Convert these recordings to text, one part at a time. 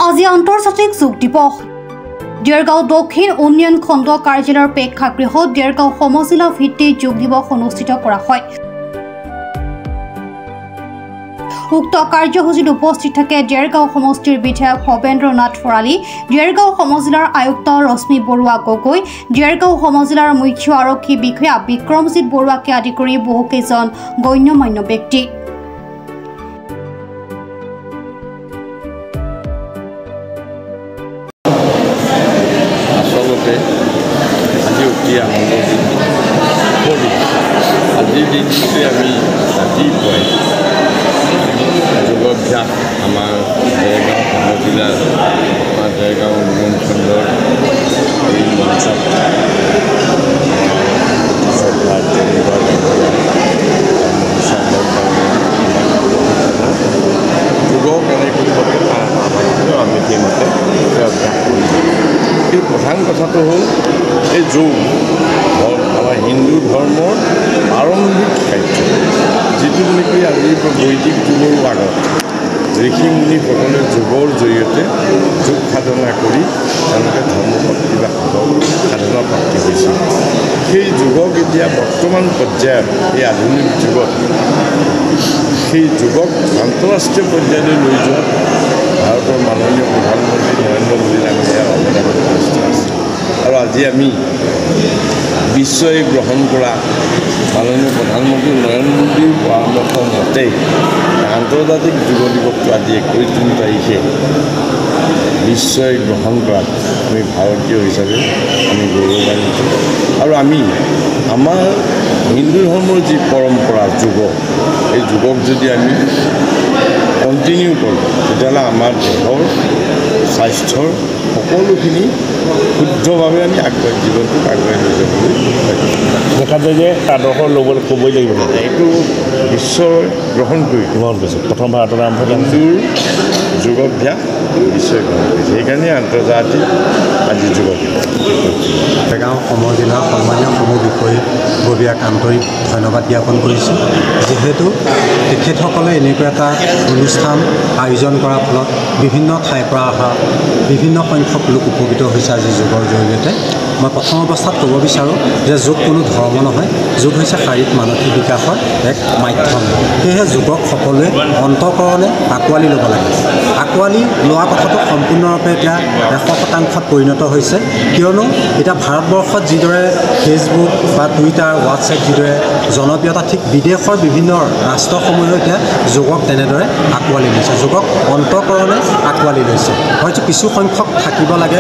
আজি আন্তৰ্জাতিক যোগ দিৱস। দেৰগাঁও দক্ষিণ উন্নয়ন খণ্ড কাৰ্যালয়ৰ প্ৰেক্ষাগৃহত দেৰগাঁও সমজিলা ভিত্তিক যোগ দিৱস অনুষ্ঠিত কৰা হয়। উক্ত কাৰ্যসূচীত উপস্থিত থাকে দেৰগাঁও সমষ্টিৰ বিধায়ক ভৱেন্দ্ৰ নাথ ভৰালী, দেৰগাঁও সমজিলাৰ আয়ুক্ত ৰশ্মি বৰুৱা গগৈ, দেৰগাঁও সমজিলাৰ মুখ্য আৰক্ষী বিষয়া বিক্ৰমজিৎ বৰুৱাকে আদি কৰি বহুকেইজন গণ্যমান্য ব্যক্তি। আজি অতি আনন্দৰ দিন। আজিৰ দিনটোতে আমি ৰাতিপুৱাই যোগাভ্যাস আমাৰ দেৰগাঁও সমজিলাৰ আমাৰ দেৰগাঁও উন্নয়ন খণ্ডৰ এই মঞ্চত যোগ কেনেকৈ কৰিব লাগে আমি সেইমতে অভ্যাস কৰিছোঁ। এই প্ৰধান কথাটো হ'ল এই যোগ আমাৰ হিন্দু ধৰ্মৰ প্ৰাৰম্ভিক কাৰ্য, যিটো নেকি আজিৰ বৈদিক যুগৰ আগত ঋষি মুনিসকলে যোগৰ জৰিয়তে যোগ সাধনা কৰি তেওঁলোকে ধৰ্মপ্ৰাপ্তি বা সাধনা প্ৰাপ্তি হৈছিল। সেই যোগক এতিয়া বৰ্তমান পৰ্যায়ত এই আধুনিক যুগত সেই যোগক আন্তঃৰাষ্ট্ৰীয় পৰ্যায়লৈ লৈ যোৱাত ভাৰতৰ মাননীয় প্ৰধানমন্ত্ৰী নৰেন্দ্ৰ মোদী ডাঙৰীয়াৰ অৱদান যথেষ্ট আছে। আৰু আজি আমি বিশ্বই গ্ৰহণ কৰা মাননীয় প্ৰধানমন্ত্ৰী নৰেন্দ্ৰ মোদীৰ পৰামৰ্শ মতে আন্তৰ্জাতিক যোগ দিৱসটো আজি 21 জুন তাৰিখে বিশ্বই গ্ৰহণ কৰাত আমি ভাৰতীয় হিচাপে আমি গৌৰৱান্বিত। আৰু আমি আমাৰ হিন্দু ধৰ্মৰ যি পৰম্পৰা যোগ, এই যোগক যদি আমি কণ্টিনিউ কৰোঁ তেতিয়াহ'লে আমাৰ দেহৰ স্বাস্থ্যৰ সকলোখিনি শুদ্ধভাৱে আমি জীৱনটোক আগুৱাই লৈ যাবলৈ দেখা যায় যে আদৰ্শ ল'বলৈ ক'বই লাগিব। এইটো বিশ্বই গ্ৰহণ কৰিছে। প্ৰথম ভাৰতৰ আৰম্ভ হিন্দুৰ যোগাভ্যাস বিশ্বই গ্ৰহণ কৰিছে। সেইকাৰণে আন্তৰ্জাতিক আজি যোগ দিৱস। দেৰগাঁও সমজিলাৰ সন্মানীয় সমূহ বিষয়ববীয়াক আন্তৰিক ধন্যবাদ জ্ঞাপন কৰিছোঁ, যিহেতু তেখেতসকলে এনেকুৱা এটা অনুষ্ঠান আয়োজন কৰাৰ ফলত বিভিন্ন ঠাইৰ পৰা অহা বিভিন্ন সংখ্যক লোক উপকৃত হৈছে আজি যোগৰ জৰিয়তে। মই প্ৰথম অৱস্থাত ক'ব বিচাৰোঁ যে যোগ কোনো ধৰ্ম নহয়, যোগ হৈছে শাৰীৰিক মানসিক বিকাশৰ এক মাধ্যম। সেয়েহে যোগক সকলোৱে অন্তঃকৰণে আঁকোৱালি ল'ব লাগে। আঁকোৱালি লোৱা কথাটো সম্পূৰ্ণৰূপে এতিয়া 100% পৰিণত হৈছে, কিয়নো এতিয়া ভাৰতবৰ্ষত যিদৰে ফেচবুক বা টুইটাৰ, হোৱাটছএপ যিদৰে জনপ্ৰিয়তা, ঠিক বিদেশৰ বিভিন্ন ৰাষ্ট্ৰসমূহেও এতিয়া যোগক তেনেদৰে আঁকোৱালি লৈছে, যোগক অন্তঃকৰণে আঁকোৱালি লৈছে। হয়তো কিছু সংখ্যক থাকিব লাগে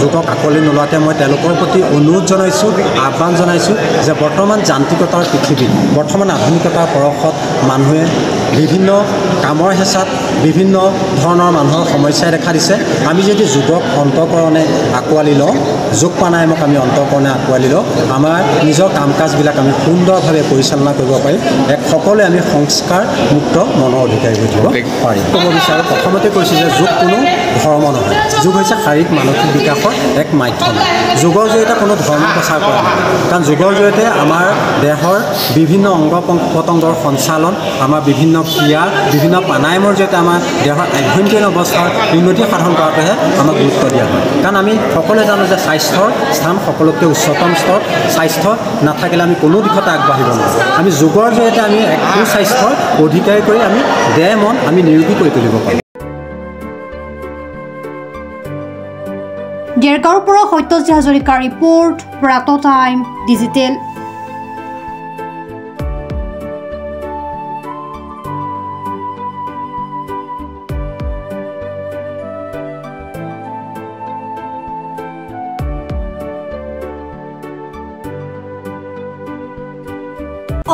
যোগক আঁকোৱালি নোলোৱাতে। মই তেওঁলোকৰ প্ৰতি অনুৰোধ জনাইছোঁ, আহ্বান জনাইছোঁ যে বৰ্তমান যান্ত্ৰিকতাৰ পৃথিৱীত, বৰ্তমান আধুনিকতাৰ পৰশত মানুহে বিভিন্ন কামৰ হেঁচাত বিভিন্ন ধৰণৰ মানুহৰ সমস্যাই দেখা দিছে। আমি যদি যোগক অন্তঃকৰণে আঁকোৱালি লওঁ, যোগ প্ৰাণায়ামক আমি অন্তঃকৰণে আঁকোৱালি লওঁ, আমাৰ নিজৰ কাম কাজবিলাক আমি সুন্দৰভাৱে পৰিচালনা কৰিব পাৰিম। সকলোৱে আমি সংস্কাৰমুক্ত মনৰ অধিকাৰী হৈ থাকিব পাৰিম। ক'ব বিচাৰোঁ, প্ৰথমতে কৈছোঁ যে যোগ কোনো ধৰ্ম নহয়, যোগ হৈছে শাৰীৰিক মানসিক বিকাশৰ এক মাধ্যম। যোগৰ জৰিয়তে কোনো ধৰ্ম প্ৰচাৰ কৰা নহয়, কাৰণ যোগৰ জৰিয়তে আমাৰ দেহৰ বিভিন্ন অংগ প্ৰত্যংগৰ সঞ্চালন, আমাৰ বিভিন্ন ক্ৰিয়া, বিভিন্ন প্ৰাণায়ামৰ জৰিয়তে আমাৰ দেহৰ আভ্যন্তৰীণ অৱস্থাৰ উন্নতি সাধন কৰাটোহে আমাক গুৰুত্ব দিয়া হয়। কাৰণ আমি সকলোৱে জানো যে স্বাস্থ্যৰ স্থান সকলোতকৈ উচ্চতম স্তৰ। স্বাস্থ্য নাথাকিলে আমি কোনো দিশতে আগবাঢ়িব নোৱাৰোঁ। আমি যোগৰ জৰিয়তে আমি এক সুস্বাস্থ্যৰ অধিকাৰী কৰি আমি দেহ মন আমি নিৰোগী কৰি তুলিব পাৰোঁ। দেৰগাঁৱৰ পৰা সত্যজিৎ হাজৰিকাৰ ৰিপৰ্ট, প্ৰাত টাইম ডিজিটেল।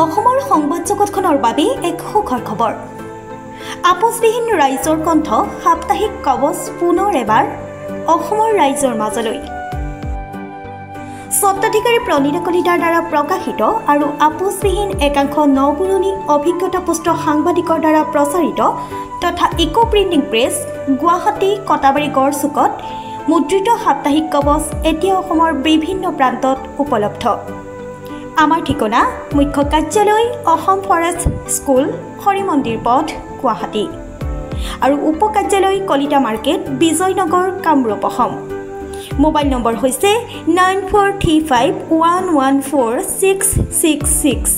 অসমৰ সংবাদ জগতখনৰ বাবে এক সুখৰ খবৰ। আপোচবিহীন ৰাইজৰ কণ্ঠ সাপ্তাহিক কবচ পুনৰ এবাৰ অসমৰ ৰাইজৰ মাজলৈ। স্বত্বাধিকাৰী প্ৰণীতা কলিতাৰ দ্বাৰা প্ৰকাশিত আৰু আপোচবিহীন একাংশ নপুৰণি অভিজ্ঞতাপুষ্ট সাংবাদিকৰ দ্বাৰা প্ৰচাৰিত তথা eco printing press, Guwahati Katabari গড়চুকত মুদ্ৰিত সাপ্তাহিক কবচ এতিয়া অসমৰ বিভিন্ন প্ৰান্তত উপলব্ধ। আমাৰ ঠিকনা মুখ্য কাৰ্যালয় অসম ফৰেষ্ট স্কুল, হৰি মন্দিৰ পথ, গুৱাহাটী। আৰু উপ কাৰ্যালয় Kalita market Bijoynagar Kamrup Assam mobile number হৈছে 9435114666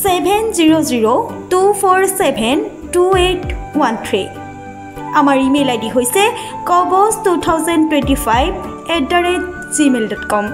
70024728813 আমাৰ ইমেইল আইডি হৈছে kobos2025@gmail.com